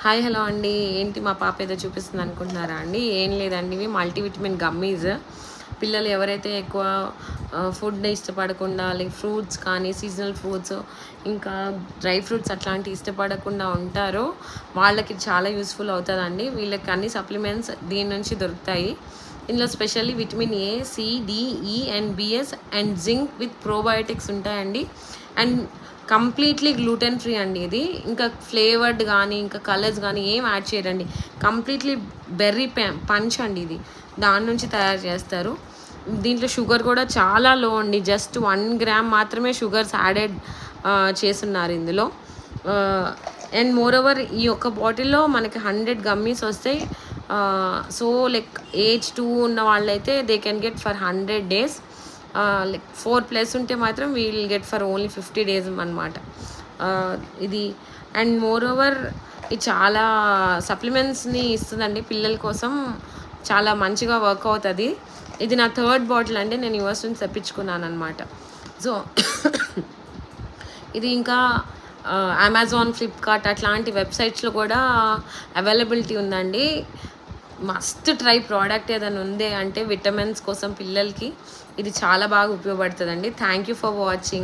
Hi hello అండి. ఏంటి మా పాప ఏదో చూపిస్తుంది అనుకుంటున్నారా అండి? ఏం లేదండి, ఇవి మల్టీవిటమిన్ గమ్మీస్. పిల్లలు ఎవరైతే ఎక్కువ ఫుడ్ ఇష్టపడకుండా, లైక్ ఫ్రూట్స్ కానీ సీజనల్ ఫ్రూట్స్ ఇంకా డ్రై ఫ్రూట్స్ అట్లాంటివి ఇష్టపడకుండా ఉంటారో వాళ్ళకి చాలా యూస్ఫుల్ అవుతుందండి. వీళ్ళకి అన్ని సప్లిమెంట్స్ దీని నుంచి దొరుకుతాయి. ఇందులో specially vitamin A, C, D, E and Bs and zinc with probiotics ఉంటాయండి. అండ్ కంప్లీట్లీ గ్లూటెన్ ఫ్రీ అండి ఇది. ఇంకా ఫ్లేవర్డ్ కానీ ఇంకా కలర్స్ కానీ ఏం యాడ్ చేయరండి. కంప్లీట్లీ బెర్రీ పంచ్ అండి ఇది, దాని నుంచి తయారు చేస్తారు. దీంట్లో షుగర్ కూడా చాలా లో అండి, జస్ట్ 1 గ్రామ్ మాత్రమే షుగర్స్ యాడెడ్ చేస్తున్నారు ఇందులో. అండ్ మోర్ ఓవర్ ఈ ఒక్క బాటిల్లో మనకి 100 గమ్మీస్ వస్తాయి. సో లైక్ ఏజ్ 2 ఉన్న వాళ్ళైతే they can get for 100 days. Like 4+ ఉంటే మాత్రం we'll get for only 50 days అనమాట ఇది. అండ్ మోర్ ఓవర్ ఇది చాలా సప్లిమెంట్స్ని ఇస్తుందండి పిల్లల కోసం, చాలా మంచిగా వర్క్ అవుతుంది. ఇది నా 3rd బాటిల్ అండి, నేను యూఎస్ నుంచి తెప్పించుకున్నాను అనమాట. సో ఇది ఇంకా అమెజాన్, ఫ్లిప్కార్ట్ అట్లాంటి వెబ్సైట్స్లో కూడా అవైలబిలిటీ ఉందండి. మస్ట్ ట్రై ప్రోడక్ట్ ఏదైనా ఉంది అంటే విటమిన్స్ కోసం పిల్లలకి ఇది చాలా బాగా ఉపయోగపడుతుందండి. Thank you for watching.